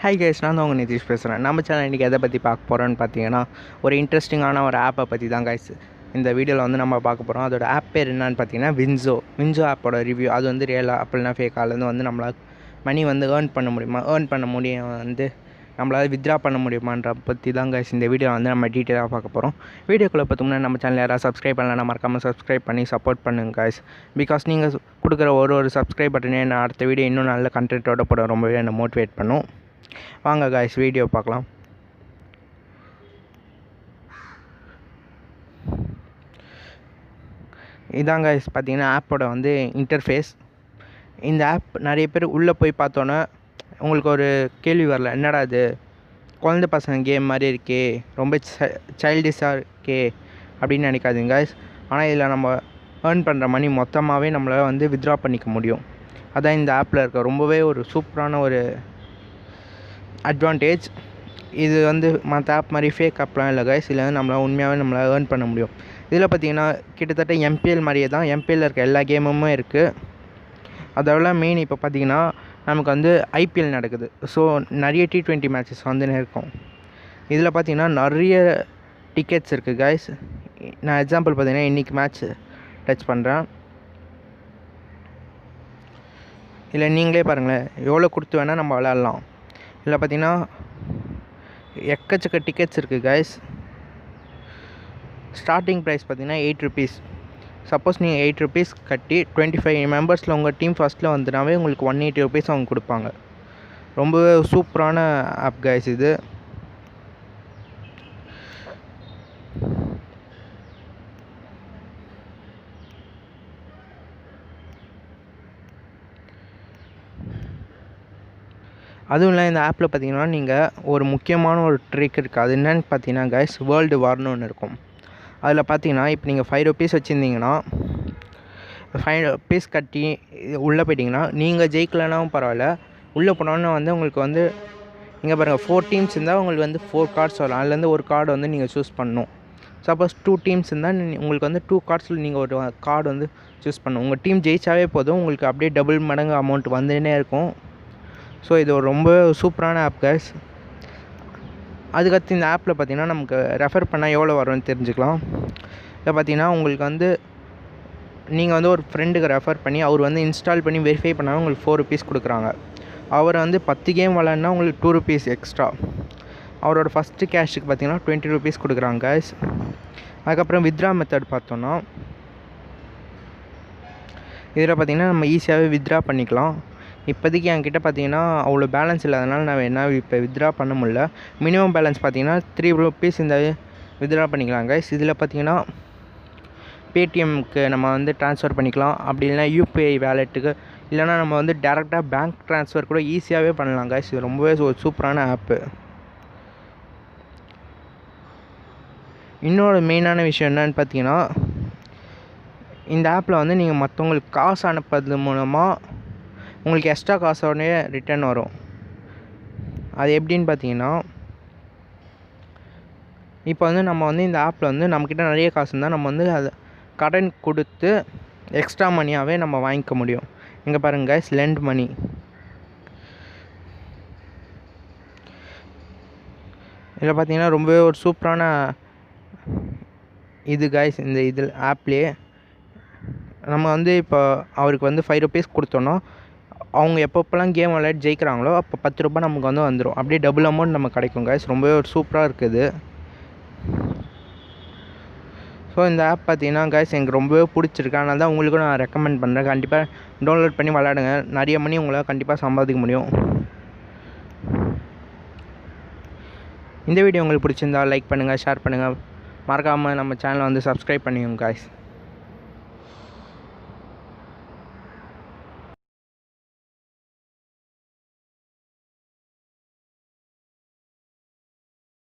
Hi guys, நான் தான் உங்கள் நிதிஷ் பேசுகிறேன். நம்ம சேனல் இன்றைக்கி எதை பற்றி பார்க்க போகிறோன்னு பார்த்தீங்கன்னா, ஒரு இன்ட்ரெஸ்டிங்கான ஒரு ஆப்பை பற்றி தான் கைஸ் இந்த வீடியோவில் வந்து நம்ம பார்க்க போகிறோம். அதோட ஆப் பேர் என்னன்னு பார்த்தீங்கன்னா வின்சோ ஆப்போட ரிவ்யூ. அது வந்து ரியலா அப்படின்னா ஃபேக்காலேருந்து வந்து நம்மளால் மணி வந்து ஏர்ன் பண்ண முடியும் வந்து நம்மளால் வித்ட்ரா பண்ண முடியுமான்ற பற்றி தான் கைஸ் இந்த வீடியோ வந்து நம்ம டீட்டெயிலாக பார்க்க போகிறோம். வீடியோக்குள்ளே பார்த்தோம்னா நம்ம சேனல் யாராவது சப்ஸ்கிரைப் பண்ணலாம், மறக்காமல் சப்ஸ்கிரைப் பண்ணி சப்போர்ட் பண்ணுங்க கைஸ். பிகாஸ் நீங்கள் கொடுக்குற ஒரு சப்ஸ்கிரைப் பட்டனே நான் அடுத்த வீடியோ இன்னும் நல்ல கண்டென்ட்டோட போட ரொம்பவே என்னை மோட்டிவேட் பண்ணும். வாங்க கைஸ் வீடியோ பார்க்கலாம். இதாங்க கைஸ் பார்த்தீங்கன்னா ஆப்போட வந்து இன்டர்ஃபேஸ். இந்த ஆப் நிறைய பேர் உள்ளே போய் பார்த்தோன்னே உங்களுக்கு ஒரு கேள்வி வரல, என்னடா இது குழந்தை பசங்க கேம் மாதிரி இருக்கே, ரொம்ப சைல்டிஷாக இருக்கே அப்படின்னு நினைக்காதீங்க கைஸ். ஆனால் இதில் நம்ம ஏர்ன் பண்ணுற மணி மொத்தமாகவே நம்மளால் வந்து வித்ட்ரா பண்ணிக்க முடியும். அதான் இந்த ஆப்பில் இருக்க ரொம்பவே ஒரு சூப்பரான ஒரு அட்வான்டேஜ். இது வந்து மற்ற ஆப் மாதிரி ஃபேக் ஆப்லாம் இல்லை கைஸ். இதில் வந்து நம்மளால் ஏர்ன் பண்ண முடியும். இதில் பார்த்தீங்கன்னா கிட்டத்தட்ட எம்பிஎல் மாதிரியே தான், எம்பிஎல்லில் இருக்க எல்லா கேமுமே இருக்குது. அதோட மெயின் இப்போ பார்த்தீங்கன்னா நமக்கு வந்து ஐபிஎல் நடக்குது. ஸோ நிறைய T20 மேட்சஸ் வந்துன்னு இருக்கும். இதில் பார்த்தீங்கன்னா நிறைய டிக்கெட்ஸ் இருக்குது கைஸ். நான் எக்ஸாம்பிள் பார்த்தீங்கன்னா இன்றைக்கி மேட்ச் டச் பண்ணுறேன். இல்லை நீங்களே பாருங்களேன், எவ்வளோ கொடுத்து வேணால் நம்ம விளையாடலாம். இதில் பார்த்தீங்கன்னா எக்கச்சக்க டிக்கெட்ஸ் இருக்குது கைஸ். ஸ்டார்டிங் ப்ரைஸ் பார்த்தீங்கன்னா 8 rupees. சப்போஸ் நீங்கள் 8 rupees கட்டி 25 மெம்பர்ஸில் உங்கள் டீம் ஃபஸ்ட்டில் வந்துனாவே உங்களுக்கு 180 rupees அவங்க கொடுப்பாங்க. ரொம்பவே சூப்பரான ஆப் கைஸ் இது. அதுவும் இல்லை, இந்த ஆப்பில் பார்த்தீங்கன்னா நீங்கள் ஒரு முக்கியமான ஒரு ட்ரிக் இருக்குது. அது என்னென்னு பார்த்தீங்கன்னா கைஸ், வேர்ல்டு வார்னு ஒன்று இருக்கும். அதில் பார்த்தீங்கன்னா இப்போ நீங்கள் 5 rupees வச்சுருந்தீங்கன்னா 5 rupees கட்டி உள்ளே போயிட்டிங்கன்னா நீங்கள் ஜெயிக்கலனாவும் பரவாயில்ல, உள்ளே போனோன்னு வந்து உங்களுக்கு வந்து இங்கே பாருங்கள் 4 teams இருந்தால் உங்களுக்கு வந்து 4 cards வரும். அதுலேருந்து ஒரு கார்டு வந்து நீங்கள் சூஸ் பண்ணணும். சப்போஸ் 2 teams இருந்தால் உங்களுக்கு வந்து 2 cardsல் நீங்கள் ஒரு கார்டு வந்து சூஸ் பண்ணணும். உங்கள் டீம் ஜெயிச்சாவே போதும், உங்களுக்கு அப்படியே டபுள் மடங்கு அமௌண்ட் வந்துன்னே இருக்கும். ஸோ இது ஒரு ரொம்ப சூப்பரான ஆப் கைஸ். அதுக்கடுத்து இந்த ஆப்பில் பார்த்திங்கன்னா நமக்கு ரெஃபர் பண்ணால் எவ்வளோ வரும்னு தெரிஞ்சுக்கலாம். இதை பார்த்திங்கன்னா உங்களுக்கு வந்து நீங்கள் வந்து ஒரு ஃப்ரெண்டுக்கு ரெஃபர் பண்ணி அவர் வந்து இன்ஸ்டால் பண்ணி வெரிஃபை பண்ணால் உங்களுக்கு 4 rupees கொடுக்குறாங்க. அவர் வந்து 10 கேம் விளாட்னா உங்களுக்கு 2 rupees எக்ஸ்ட்ரா. அவரோட ஃபஸ்ட்டு கேஷுக்கு பார்த்திங்கன்னா 20 rupees கொடுக்குறாங்க கைஸ். அதுக்கப்புறம் வித்ட்ரா மெத்தட் பார்த்தோன்னா இதில் பார்த்திங்கன்னா நம்ம ஈஸியாகவே வித்ட்ரா பண்ணிக்கலாம். இப்போதைக்கு என்கிட்ட பார்த்தீங்கன்னா அவ்வளோ பேலன்ஸ் இல்லாதனால நான் என்ன இப்போ வித்ட்ரா பண்ண முடியல. மினிமம் பேலன்ஸ் பார்த்தீங்கன்னா 3 rupees இந்த வித்ட்ரா பண்ணிக்கலாம் கைஸ். இதில் பார்த்தீங்கன்னா பேடிஎம்க்கு நம்ம வந்து ட்ரான்ஸ்ஃபர் பண்ணிக்கலாம், அப்படி இல்லைனா யூபிஐ வேலெட்டுக்கு, இல்லைனா நம்ம வந்து டேரெக்டாக பேங்க் ட்ரான்ஸ்ஃபர் கூட ஈஸியாகவே பண்ணலாம் கைஸ். இது ரொம்பவே ஒரு சூப்பரான ஆப்பு. இன்னொரு மெயினான விஷயம் என்னன்னு பார்த்தீங்கன்னா, இந்த ஆப்பில் வந்து நீங்கள் மற்றவங்களுக்கு காசு அனுப்புறது மூலமாக உங்களுக்கு எக்ஸ்ட்ரா காசோடனே ரிட்டர்ன் வரும். அது எப்படின்னு பார்த்தீங்கன்னா, இப்போ வந்து நம்ம வந்து இந்த ஆப்பில் வந்து நம்மக்கிட்ட நிறைய காசு இருந்தால் நம்ம வந்து அதை கடன் கொடுத்து எக்ஸ்ட்ரா மணியாகவே நம்ம வாங்கிக்க முடியும். இங்கே பாருங்கள் கைஸ், லெண்ட் மணி. இதில் பார்த்தீங்கன்னா ரொம்பவே ஒரு சூப்பரான இது கைஸ். இந்த இதில் ஆப்லேயே நம்ம வந்து இப்போ அவருக்கு வந்து 5 rupees கொடுத்தோன்னா அவங்க எப்பப்போலாம் கேம் விளையாடி ஜெயிக்கிறாங்களோ அப்போ 10 ரூபாய் நமக்கு வந்து வந்துடும். அப்படியே டபுள் அமௌண்ட் நமக்கு கிடைக்கும் கைஸ். ரொம்பவே ஒரு சூப்பராக இருக்குது. ஸோ இந்த ஆப் பார்த்தீங்கன்னா கைஸ் எனக்கு ரொம்பவே பிடிச்சிருக்கு. அதனால தான் உங்களுக்கும் நான் ரெக்கமெண்ட் பண்ணுறேன். கண்டிப்பாக டவுன்லோட் பண்ணி விளையாடுங்க. நிறைய மணி உங்களால் கண்டிப்பாக சம்பாதிக்க முடியும். இந்த வீடியோ உங்களுக்கு பிடிச்சிருந்தால் லைக் பண்ணுங்கள், ஷேர் பண்ணுங்கள், மறக்காமல் நம்ம சேனலை வந்து சப்ஸ்கிரைப் பண்ணிக்கோங்க கைஸ்.